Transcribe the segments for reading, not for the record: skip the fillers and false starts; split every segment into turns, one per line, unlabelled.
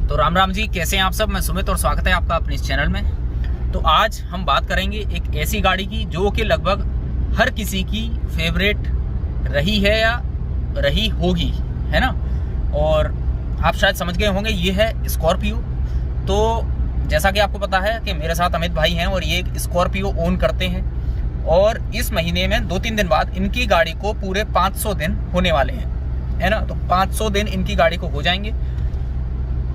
तो राम राम जी, कैसे हैं आप सब। मैं सुमित और स्वागत है आपका अपने इस चैनल में। तो आज हम बात करेंगे एक ऐसी गाड़ी की जो कि लगभग हर किसी की फेवरेट रही है या रही होगी, है ना। और आप शायद समझ गए होंगे, ये है स्कॉर्पियो। तो जैसा कि आपको पता है कि मेरे साथ अमित भाई हैं और ये एक स्कॉर्पियो ओन करते हैं। और इस महीने में 2-3 दिन बाद इनकी गाड़ी को पूरे 500 दिन होने वाले हैं, है ना। तो 500 दिन इनकी गाड़ी को हो जाएंगे।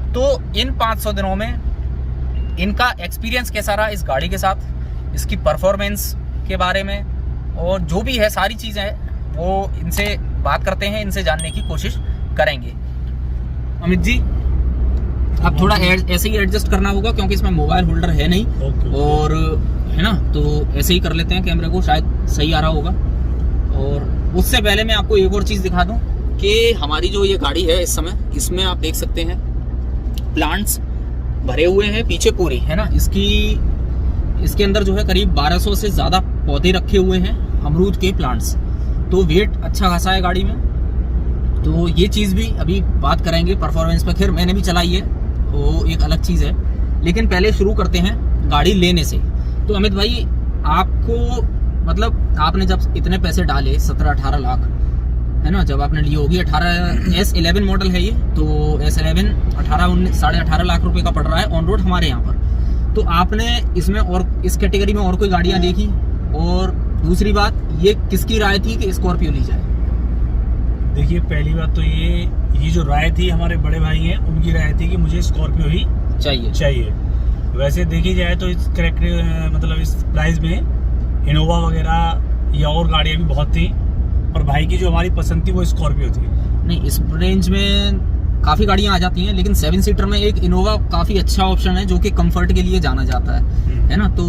तो इन 500 दिनों में इनका एक्सपीरियंस कैसा रहा इस गाड़ी के साथ, इसकी परफॉर्मेंस के बारे में और जो भी है सारी चीज़ें हैं वो इनसे बात करते हैं, इनसे जानने की कोशिश करेंगे। अमित जी, आप थोड़ा ऐसे ही एडजस्ट करना होगा क्योंकि इसमें मोबाइल होल्डर है नहीं। और है ना, तो ऐसे ही कर लेते हैं, कैमरे को शायद सही आ रहा होगा। और उससे पहले मैं आपको एक और चीज़ दिखा दूं कि हमारी जो ये गाड़ी है इस समय, इसमें आप देख सकते हैं प्लांट्स भरे हुए हैं पीछे पूरी, है ना। इसके अंदर जो है करीब 1200 से ज़्यादा पौधे रखे हुए हैं, अमरूद के प्लांट्स। तो वेट अच्छा खासा है गाड़ी में। तो ये चीज़ भी अभी बात करेंगे परफॉर्मेंस पर। खैर मैंने भी चलाई है, वो एक अलग चीज़ है। लेकिन पहले शुरू करते हैं गाड़ी लेने से। तो अमित भाई, आपको मतलब आपने जब इतने पैसे डाले 17-18 लाख, है ना, जब आपने ली होगी 18 मॉडल है ये, तो S11 18-18 लाख रुपए का पड़ रहा है ऑन रोड हमारे यहाँ पर। तो आपने इसमें और इस कैटेगरी में और कोई गाड़ियाँ देखी? और दूसरी बात, ये किसकी राय थी कि स्कॉर्पियो ली जाए?
देखिए, पहली बात तो ये जो राय थी, हमारे बड़े भाई हैं उनकी राय थी कि मुझे स्कॉर्पियो ही चाहिए। वैसे देखी जाए तो इस मतलब इस प्राइस में इनोवा वगैरह या और गाड़ियाँ भी बहुत थी, और भाई की जो हमारी पसंद थी वो स्कॉर्पियो थी।
नहीं, इस रेंज में काफ़ी गाड़ियाँ आ जाती हैं, लेकिन 7 सीटर में एक इनोवा काफ़ी अच्छा ऑप्शन है जो कि कंफर्ट के लिए जाना जाता है ना। तो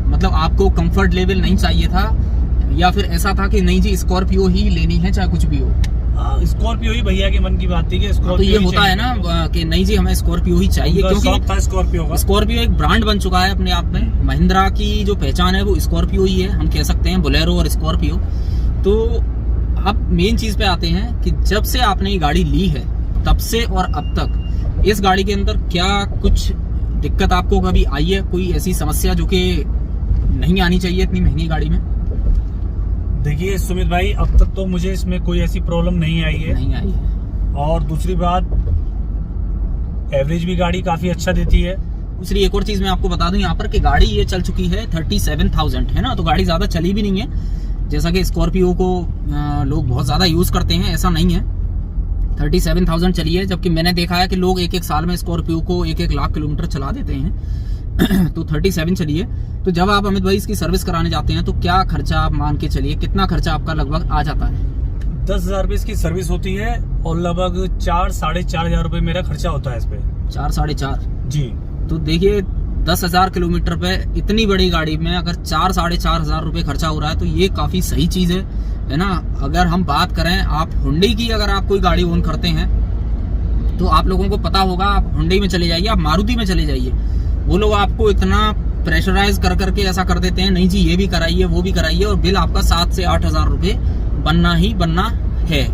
मतलब आपको कंफर्ट लेवल नहीं चाहिए था, या फिर ऐसा था कि नहीं जी स्कॉर्पियो ही लेनी है चाहे कुछ भी हो?
स्कॉर्पियो ही भैया के मन की बात थी कि स्कॉर्पियो।
तो ये होता है ना कि नहीं जी हमें स्कॉर्पियो ही चाहिए, क्योंकि स्कॉर्पियो एक ब्रांड बन चुका है अपने आप में। महिंद्रा की जो पहचान है वो स्कॉर्पियो ही है, हम कह सकते हैं बोलेरो और स्कॉर्पियो। तो अब मेन चीज पे आते हैं कि जब से आपने ये गाड़ी ली है तब से और अब तक इस गाड़ी के अंदर क्या कुछ दिक्कत आपको कभी आई है? कोई ऐसी समस्या जो कि नहीं आनी चाहिए इतनी महंगी गाड़ी में?
देखिए सुमित भाई, अब तक तो मुझे इसमें कोई ऐसी प्रॉब्लम नहीं आई है। और दूसरी बात, एवरेज भी गाड़ी काफी अच्छा देती है।
दूसरी एक और चीज मैं आपको बता दूं यहाँ पर कि गाड़ी ये चल चुकी है 37,000, है ना। तो गाड़ी ज्यादा चली भी नहीं है, जैसा कि स्कॉर्पियो को लोग बहुत ज़्यादा यूज़ करते हैं, ऐसा नहीं है। 37,000 चली है, जबकि मैंने देखा है कि लोग एक साल में स्कॉर्पियो को 1 लाख किलोमीटर चला देते हैं। तो 37 चली है। तो जब आप अमित भाई इसकी सर्विस कराने जाते हैं तो क्या खर्चा आप मान के चलिए, कितना खर्चा आपका लगभग आ जाता है?
10,000 रुपये इसकी सर्विस होती है और लगभग 4-4.5 रुपये मेरा खर्चा होता है इस पे।
4-4.5
जी।
तो देखिए 10,000 किलोमीटर पे इतनी बड़ी गाड़ी में अगर 4-4.5 रुपये खर्चा हो रहा है तो ये काफ़ी सही चीज़ है ना। अगर हम बात करें आप हुंडई की, अगर आप कोई गाड़ी ओन करते हैं तो आप लोगों को पता होगा, आप हुंडई में चले जाइए, आप मारुति में चले जाइए, वो लोग आपको इतना प्रेशराइज कर करके ऐसा कर देते हैं, नहीं जी ये भी कराइए वो भी कराइए, और बिल आपका 7 से 8 हज़ार रुपये बनना ही बनना है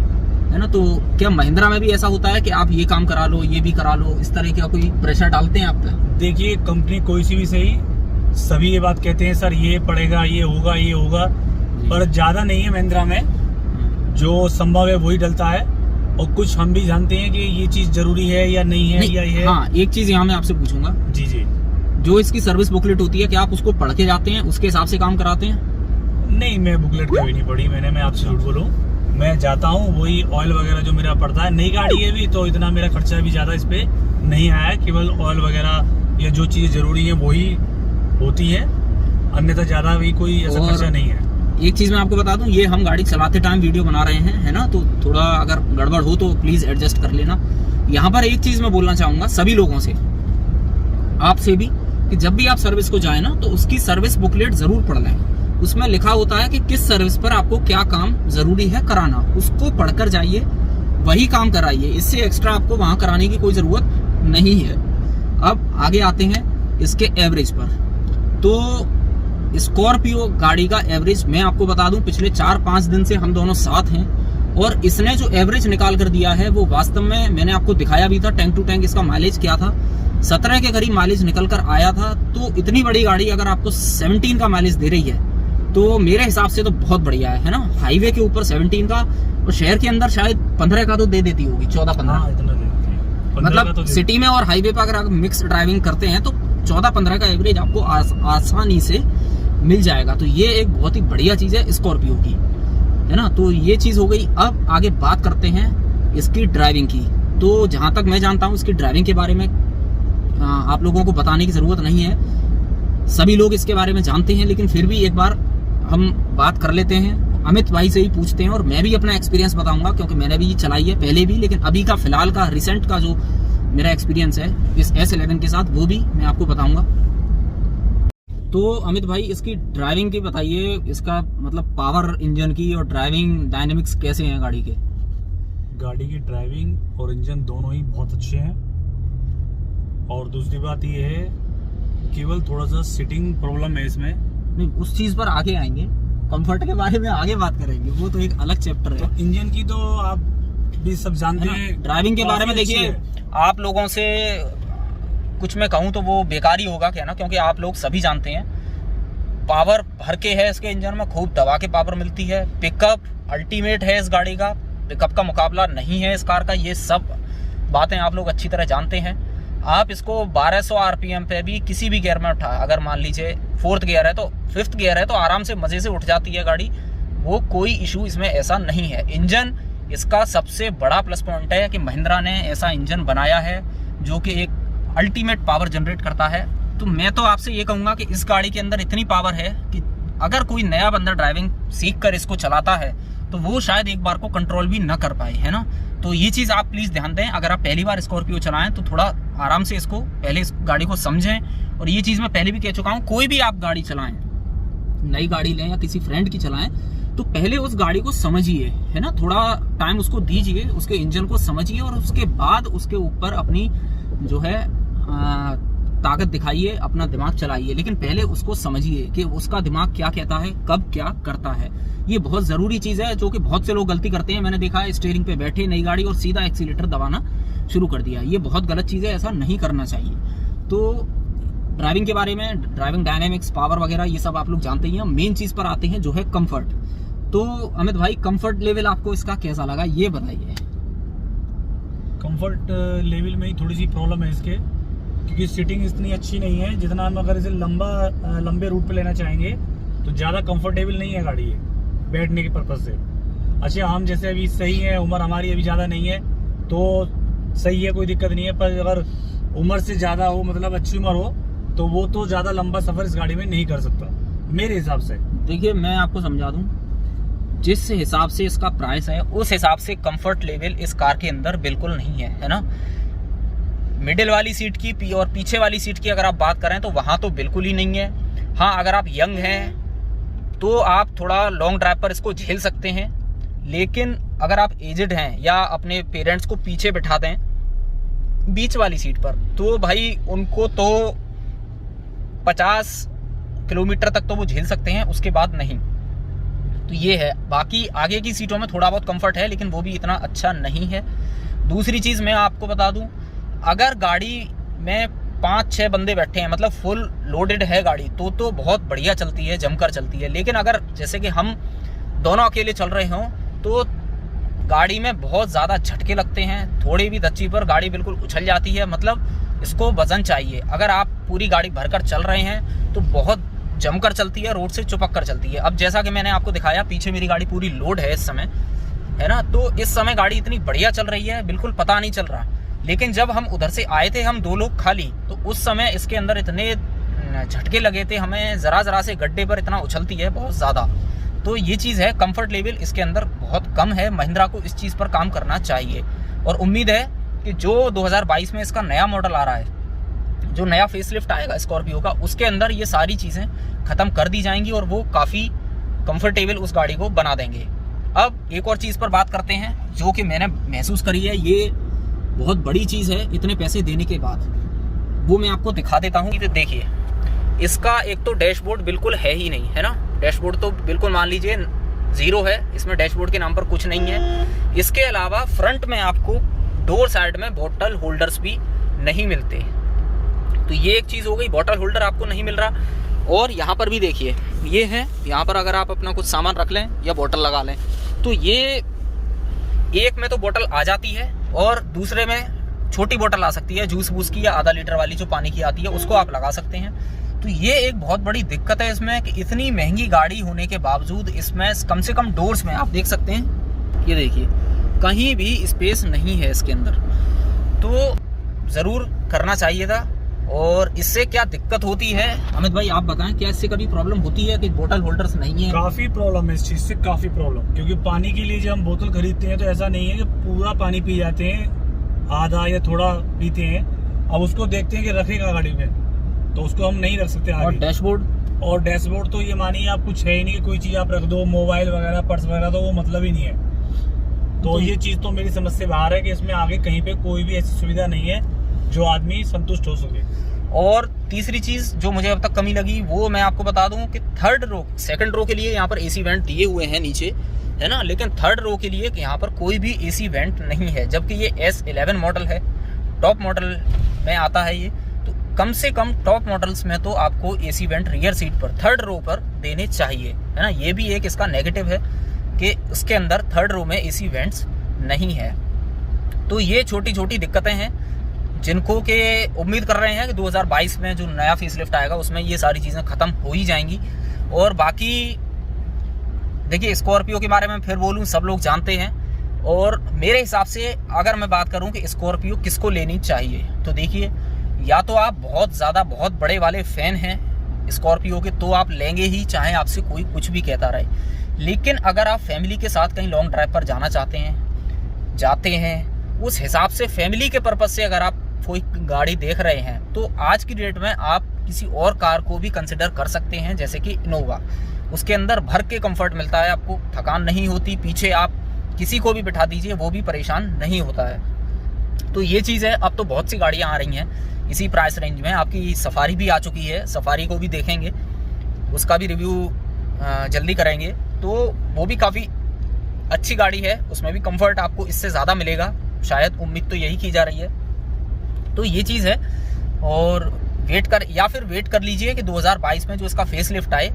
ना। तो क्या महिंद्रा में भी ऐसा होता है कि आप ये काम करा लो, ये भी करा लो, इस तरह का कोई प्रेशर डालते हैं आप पे?
देखिए, कंपनी कोई सी भी सही, सभी ये बात कहते हैं सर ये पड़ेगा, ये होगा, पर ज़्यादा नहीं है महिंद्रा में। जो संभव है वही डलता है, और कुछ हम भी जानते हैं कि ये चीज़ जरूरी है या नहीं है, या ये।
हाँ, एक चीज़ यहाँ मैं आपसे पूछूंगा।
जी।
जो इसकी सर्विस बुकलेट होती है, क्या आप उसको पढ़ के जाते हैं, उसके हिसाब से काम कराते हैं?
नहीं, मैं बुकलेट कभी नहीं पढ़ी मैंने, मैं आपसे झूठ बोलूँ। मैं जाता हूँ, वही ऑयल वगैरह जो मेरा पड़ता है, नई गाड़ी है भी तो इतना मेरा खर्चा भी ज़्यादा इस पे नहीं आया है। केवल ऑयल वगैरह या जो चीज़ जरूरी है वही होती है, अन्यथा ज़्यादा भी कोई ऐसा खर्चा नहीं है।
एक चीज़ मैं आपको बता दूं, ये हम गाड़ी चलाते टाइम वीडियो बना रहे हैं, है ना, तो थोड़ा अगर गड़बड़ हो तो प्लीज़ एडजस्ट कर लेना। यहाँ पर एक चीज़ मैं बोलना चाहूँगा सभी लोगों से, आपसे भी, कि जब भी आप सर्विस को जाए ना तो उसकी सर्विस बुकलेट ज़रूर पढ़ लें। उसमें लिखा होता है कि किस सर्विस पर आपको क्या काम जरूरी है कराना, उसको पढ़कर जाइए, वही काम कराइए। इससे एक्स्ट्रा आपको वहां कराने की कोई जरूरत नहीं है। अब आगे आते हैं इसके एवरेज पर। तो स्कॉर्पियो गाड़ी का एवरेज मैं आपको बता दूं, पिछले 4-5 दिन से हम दोनों साथ हैं और इसने जो एवरेज निकाल कर दिया है वो वास्तव में मैंने आपको दिखाया भी था, टैंक टू टैंक इसका माइलेज क्या था, 17 के करीब माइलेज निकल कर आया था। तो इतनी बड़ी गाड़ी अगर आपको 17 का माइलेज दे रही है तो मेरे हिसाब से तो बहुत बढ़िया है ना। हाईवे के ऊपर 17 का, और शहर के अंदर शायद 15 का तो दे देती होगी, 14-15। मतलब सिटी में और हाईवे पर अगर आप मिक्स ड्राइविंग करते हैं तो 14-15 का एवरेज आपको आसानी से मिल जाएगा। तो ये एक बहुत ही बढ़िया चीज़ है स्कॉर्पियो की, है ना। तो ये चीज़ हो गई। अब आगे बात करते हैं इसकी ड्राइविंग की। तो जहाँ तक मैं जानता हूँ इसकी ड्राइविंग के बारे में आप लोगों को बताने की ज़रूरत नहीं है, सभी लोग इसके बारे में जानते हैं, लेकिन फिर भी एक बार हम बात कर लेते हैं। अमित भाई से ही पूछते हैं और मैं भी अपना एक्सपीरियंस बताऊंगा, क्योंकि मैंने भी चलाई है पहले भी, लेकिन अभी का फिलहाल का रिसेंट का जो मेरा एक्सपीरियंस है इस S11 के साथ वो भी मैं आपको बताऊंगा। तो अमित भाई इसकी ड्राइविंग की बताइए, इसका मतलब पावर इंजन की और ड्राइविंग डायनेमिक्स कैसे हैं गाड़ी के?
गाड़ी की ड्राइविंग और इंजन दोनों ही बहुत अच्छे हैं। और दूसरी बात ये है, केवल थोड़ा सा सिटिंग प्रॉब्लम है इसमें।
नहीं, उस चीज़ पर आगे आएंगे, कंफर्ट के बारे में आगे बात करेंगे, वो तो एक अलग चैप्टर है।
तो इंजन की तो आप भी सब जानते हैं।
ड्राइविंग के बारे में देखिए, आप लोगों से कुछ मैं कहूँ तो वो बेकार ही होगा कहना, क्योंकि आप लोग सभी जानते हैं पावर भर के है इसके इंजन में, खूब दबा के पावर मिलती है। पिकअप अल्टीमेट है इस गाड़ी का, पिकअप का मुकाबला नहीं है इस कार का। ये सब बातें आप लोग अच्छी तरह जानते हैं। आप इसको 1200 RPM पे भी किसी भी गियर में उठा, अगर मान लीजिए 4th गियर है तो 5th गियर है तो आराम से मज़े से उठ जाती है गाड़ी, वो कोई इशू इसमें ऐसा नहीं है। इंजन इसका सबसे बड़ा प्लस पॉइंट है कि महिंद्रा ने ऐसा इंजन बनाया है जो कि एक अल्टीमेट पावर जनरेट करता है। तो मैं तो आपसे ये कहूँगा कि इस गाड़ी के अंदर इतनी पावर है कि अगर कोई नया बंदा ड्राइविंग सीख कर इसको चलाता है तो वो शायद एक बार को कंट्रोल भी ना कर पाए, है ना। तो ये चीज़ आप प्लीज़ ध्यान दें। अगर आप पहली बार स्कॉर्पियो चलाएं तो थोड़ा आराम से इसको पहले इस गाड़ी को समझें। और ये चीज़ मैं पहले भी कह चुका हूँ, कोई भी आप गाड़ी चलाएं, नई गाड़ी लें या किसी फ्रेंड की चलाएं, तो पहले उस गाड़ी को समझिए, है ना। थोड़ा टाइम उसको दीजिए, उसके इंजन को समझिए और उसके बाद उसके ऊपर अपनी जो है ताकत दिखाइए, अपना दिमाग चलाइए। लेकिन पहले उसको समझिए कि उसका दिमाग क्या कहता है, कब क्या करता है। ये बहुत ज़रूरी चीज़ है जो कि बहुत से लोग गलती करते हैं। मैंने देखा है स्टीयरिंग पे बैठे नई गाड़ी और सीधा एक्सीलेटर दबाना शुरू कर दिया। ये बहुत गलत चीज़ है, ऐसा नहीं करना चाहिए। तो ड्राइविंग के बारे में, ड्राइविंग डायनेमिक्स, पावर वगैरह ये सब आप लोग जानते ही हैं। मेन चीज़ पर आते हैं जो है कंफर्ट। तो अमित भाई कंफर्ट लेवल आपको इसका कैसा लगा ये बताइए।
कंफर्ट लेवल में ही थोड़ी सी प्रॉब्लम है इसके, क्योंकि सीटिंग इतनी अच्छी नहीं है। जितना हम अगर इसे लंबे रूट पे लेना चाहेंगे तो ज़्यादा कंफर्टेबल नहीं है गाड़ी ये बैठने के पर्पज़ से। अच्छा, हम जैसे अभी सही है, उम्र हमारी अभी ज़्यादा नहीं है तो सही है, कोई दिक्कत नहीं है। पर अगर उम्र से ज़्यादा हो, मतलब अच्छी उम्र हो, तो वो तो ज़्यादा लंबा सफ़र इस गाड़ी में नहीं कर सकता मेरे हिसाब से।
देखिए मैं आपको समझा दूँ, जिस हिसाब से इसका प्राइस है उस हिसाब से कंफर्ट लेवल इस कार के अंदर बिल्कुल नहीं है, है ना। मिडिल वाली सीट की और पीछे वाली सीट की अगर आप बात करें तो वहाँ तो बिल्कुल ही नहीं है। हाँ, अगर आप यंग हैं तो आप थोड़ा लॉन्ग ड्राइव पर इसको झेल सकते हैं, लेकिन अगर आप एजड हैं या अपने पेरेंट्स को पीछे बिठा दें बीच वाली सीट पर, तो भाई उनको तो 50 किलोमीटर तक तो वो झेल सकते हैं, उसके बाद नहीं। तो ये है। बाकी आगे की सीटों में थोड़ा बहुत कंफर्ट है, लेकिन वो भी इतना अच्छा नहीं है। दूसरी चीज़ मैं आपको बता दूं, अगर गाड़ी में 5-6 बंदे बैठे हैं, मतलब फुल लोडेड है गाड़ी, तो बहुत बढ़िया चलती है, जमकर चलती है। लेकिन अगर जैसे कि हम दोनों अकेले चल रहे हों तो गाड़ी में बहुत ज़्यादा झटके लगते हैं। थोड़ी भी धच्ची पर गाड़ी बिल्कुल उछल जाती है। मतलब इसको वजन चाहिए। अगर आप पूरी गाड़ी भरकर चल रहे हैं तो बहुत जमकर चलती है, रोड से चिपक कर चलती है। अब जैसा कि मैंने आपको दिखाया, पीछे मेरी गाड़ी पूरी लोड है इस समय, है ना। तो इस समय गाड़ी इतनी बढ़िया चल रही है, बिल्कुल पता नहीं चल रहा। लेकिन जब हम उधर से आए थे, हम 2 लोग खाली, तो उस समय इसके अंदर इतने झटके लगे थे हमें, ज़रा से गड्ढे पर इतना उछलती है बहुत ज़्यादा। तो ये चीज़ है, कंफर्ट लेवल इसके अंदर बहुत कम है। महिंद्रा को इस चीज़ पर काम करना चाहिए और उम्मीद है कि जो 2022 में इसका नया मॉडल आ रहा है, जो नया फेसलिफ्ट आएगा स्कॉर्पियो का, उसके अंदर ये सारी चीज़ें ख़त्म कर दी जाएंगी और वो काफ़ी कंफर्टेबल उस गाड़ी को बना देंगे। अब एक और चीज़ पर बात करते हैं जो कि मैंने महसूस करी है, ये बहुत बड़ी चीज़ है इतने पैसे देने के बाद, वो मैं आपको दिखा देता हूँ। तो देखिए, इसका एक तो डैशबोर्ड बिल्कुल है ही नहीं, है ना। डैशबोर्ड तो बिल्कुल मान लीजिए जीरो है, इसमें डैशबोर्ड के नाम पर कुछ नहीं है। इसके अलावा फ्रंट में आपको डोर साइड में बॉटल होल्डर्स भी नहीं मिलते। तो ये एक चीज़ हो गई, बॉटल होल्डर आपको नहीं मिल रहा। और यहाँ पर भी देखिए ये है, यहाँ पर अगर आप अपना कुछ सामान रख लें या बोतल लगा लें तो ये एक में तो बोतल आ जाती है और दूसरे में छोटी बोतल आ सकती है जूस वूस की या आधा लीटर वाली जो पानी की आती है, उसको आप लगा सकते हैं। तो ये एक बहुत बड़ी दिक्कत है इसमें कि इतनी महंगी गाड़ी होने के बावजूद इसमें कम से कम डोर्स में आप देख सकते हैं, ये देखिए कहीं भी स्पेस नहीं है इसके अंदर। तो ज़रूर करना चाहिए था। और इससे क्या दिक्कत होती है अमित भाई आप बताएं, क्या इससे कभी प्रॉब्लम होती है कि बोतल होल्डर्स नहीं है?
काफी प्रॉब्लम है इस चीज से, काफी प्रॉब्लम। क्योंकि पानी के लिए जब हम बोतल खरीदते हैं तो ऐसा नहीं है कि पूरा पानी पी जाते हैं, आधा या थोड़ा पीते हैं। अब उसको देखते हैं कि रखेगा गाड़ी में, तो उसको हम नहीं रख सकते आगे। और डैशबोर्ड तो ये मानिए आप कुछ है ही नहीं कि कोई चीज आप रख दो, मोबाइल वगैरह पर्स वगैरह, तो वो मतलब ही नहीं है। तो ये चीज तो मेरी समझ से बाहर है कि इसमें आगे कहीं पे कोई भी ऐसी सुविधा नहीं है जो आदमी संतुष्ट हो सके।
और तीसरी चीज जो मुझे अब तक कमी लगी वो मैं आपको बता दूं कि थर्ड रो, सेकंड रो के लिए यहाँ पर एसी वेंट दिए हुए हैं नीचे, है ना, लेकिन थर्ड रो के लिए यहाँ पर कोई भी एसी वेंट नहीं है। जबकि ये S11 मॉडल है, टॉप मॉडल में आता है ये। तो कम से कम टॉप मॉडल्स में तो आपको एसी वेंट रियर सीट पर थर्ड रो पर देने चाहिए, है ना। ये भी एक इसका नेगेटिव है कि उसके अंदर थर्ड रो में एसी वेंट्स नहीं है। तो ये छोटी छोटी दिक्कतें हैं जिनको के उम्मीद कर रहे हैं कि 2022 में जो नया फेसलिफ्ट आएगा उसमें ये सारी चीज़ें ख़त्म हो ही जाएंगी। और बाकी देखिए स्कॉर्पियो के बारे में फिर बोलूँ, सब लोग जानते हैं। और मेरे हिसाब से अगर मैं बात करूं कि स्कॉर्पियो किसको लेनी चाहिए, तो देखिए या तो आप बहुत ज़्यादा बहुत बड़े वाले फ़ैन हैं स्कॉर्पियो के तो आप लेंगे ही, चाहे आपसे कोई कुछ भी कहता रहे। लेकिन अगर आप फैमिली के साथ कहीं लॉन्ग ड्राइव पर जाना जाते हैं, उस हिसाब से फैमिली के पर्पज़ से अगर आप कोई गाड़ी देख रहे हैं तो आज की डेट में आप किसी और कार को भी कंसिडर कर सकते हैं, जैसे कि इनोवा। उसके अंदर भर के कंफर्ट मिलता है, आपको थकान नहीं होती, पीछे आप किसी को भी बिठा दीजिए वो भी परेशान नहीं होता है। तो ये चीज़ है। अब तो बहुत सी गाड़ियाँ आ रही हैं इसी प्राइस रेंज में। आपकी सफारी भी आ चुकी है, सफारी को भी देखेंगे, उसका भी रिव्यू जल्दी करेंगे। तो वो भी काफ़ी अच्छी गाड़ी है, उसमें भी कंफर्ट आपको इससे ज़्यादा मिलेगा, शायद उम्मीद तो यही की जा रही है। तो ये चीज़ है। और वेट कर लीजिए कि 2022 में जो इसका फेसलिफ्ट आए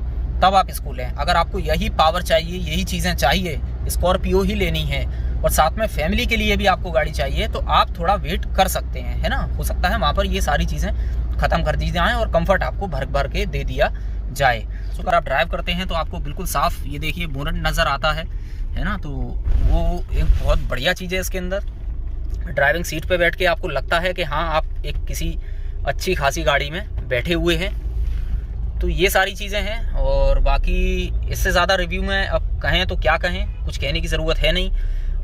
तब आप इसको लें। अगर आपको यही पावर चाहिए, यही चीज़ें चाहिए, स्कॉर्पियो ही लेनी है और साथ में फैमिली के लिए भी आपको गाड़ी चाहिए, तो आप थोड़ा वेट कर सकते हैं, है ना। हो सकता है वहाँ पर ये सारी चीज़ें ख़त्म कर दी जाएँ और कंफर्ट आपको भर के दे दिया जाए। तो अगर आप ड्राइव करते हैं तो आपको बिल्कुल साफ़ ये देखिए बोनट नज़र आता है ना। तो वो एक बहुत बढ़िया चीज़ है इसके अंदर। ड्राइविंग सीट पे बैठ के आपको लगता है कि हाँ आप एक किसी अच्छी खासी गाड़ी में बैठे हुए हैं। तो ये सारी चीज़ें हैं। और बाकी इससे ज़्यादा रिव्यू में अब कहें तो क्या कहें, कुछ कहने की ज़रूरत है नहीं।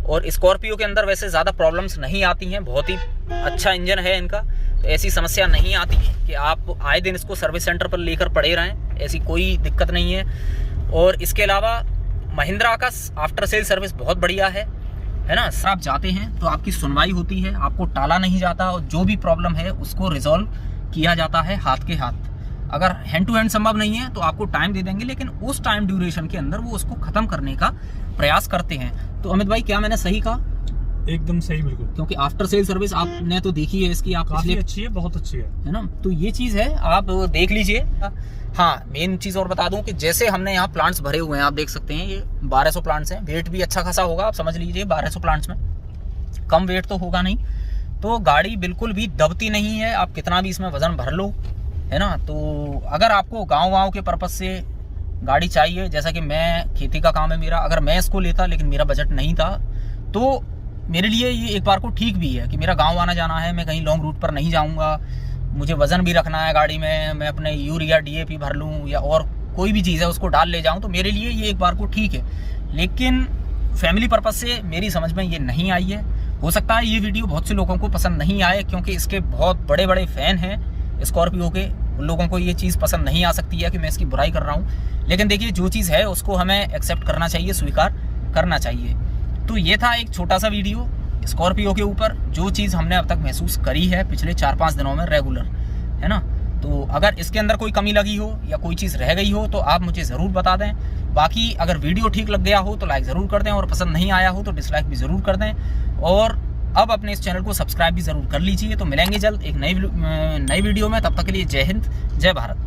और स्कॉर्पियो के अंदर वैसे ज़्यादा प्रॉब्लम्स नहीं आती हैं, बहुत ही अच्छा इंजन है इनका, तो ऐसी समस्या नहीं आती है कि आप आए दिन इसको सर्विस सेंटर पर लेकर पड़े रहें, ऐसी कोई दिक्कत नहीं है। और इसके अलावा महिंद्रा का आफ्टर सेल सर्विस बहुत बढ़िया है ना। सर आप जाते हैं तो आपकी सुनवाई होती है, आपको टाला नहीं जाता और जो भी प्रॉब्लम है उसको रिजॉल्व किया जाता है हाथ के हाथ। अगर हैंड टू हैंड संभव नहीं है तो आपको टाइम दे देंगे, लेकिन उस टाइम ड्यूरेशन के अंदर वो उसको ख़त्म करने का प्रयास करते हैं। तो अमित भाई क्या मैंने सही कहा?
एकदम सही, बिल्कुल।
क्योंकि आफ्टर सेल सर्विस आपने तो देखी है इसकी, आप
काफी अच्छी है, बहुत अच्छी है
ना। तो ये चीज़ है, आप देख लीजिए। हाँ मेन चीज़ और बता दूं कि जैसे हमने यहाँ प्लांट्स भरे हुए हैं, आप देख सकते हैं ये 1200 प्लांट्स हैं। वेट भी अच्छा खासा होगा, आप समझ लीजिए 1200 प्लांट्स में कम वेट तो होगा नहीं। तो गाड़ी बिल्कुल भी दबती नहीं है, आप कितना भी इसमें वज़न भर लो, है ना। तो अगर आपको गाँव के पर्पज़ से गाड़ी चाहिए, जैसा कि मैं खेती का काम है मेरा, अगर मैं इसको लेता लेकिन मेरा बजट नहीं था, तो मेरे लिए ये एक बार को ठीक भी है कि मेरा गांव आना जाना है, मैं कहीं लॉन्ग रूट पर नहीं जाऊंगा, मुझे वज़न भी रखना है गाड़ी में, मैं अपने यूरिया DAP भर लूँ या और कोई भी चीज़ है उसको डाल ले जाऊँ, तो मेरे लिए ये एक बार को ठीक है। लेकिन फैमिली पर्पज़ से मेरी समझ में ये नहीं आई है। हो सकता है ये वीडियो बहुत से लोगों को पसंद नहीं आए, क्योंकि इसके बहुत बड़े बड़े फ़ैन हैं स्कॉर्पियो के, उन लोगों को ये चीज़ पसंद नहीं आ सकती है कि मैं इसकी बुराई कर रहा हूँ। लेकिन देखिए जो चीज़ है उसको हमें एक्सेप्ट करना चाहिए, स्वीकार करना चाहिए। तो ये था एक छोटा सा वीडियो स्कॉर्पियो के ऊपर, जो चीज़ हमने अब तक महसूस करी है पिछले 4-5 दिनों में रेगुलर, है ना। तो अगर इसके अंदर कोई कमी लगी हो या कोई चीज़ रह गई हो तो आप मुझे ज़रूर बता दें। बाकी अगर वीडियो ठीक लग गया हो तो लाइक ज़रूर कर दें, और पसंद नहीं आया हो तो डिसलाइक भी ज़रूर कर दें। और अब अपने इस चैनल को सब्सक्राइब भी ज़रूर कर लीजिए। तो मिलेंगे जल्द एक नई वीडियो में, तब तक के लिए जय हिंद, जय भारत।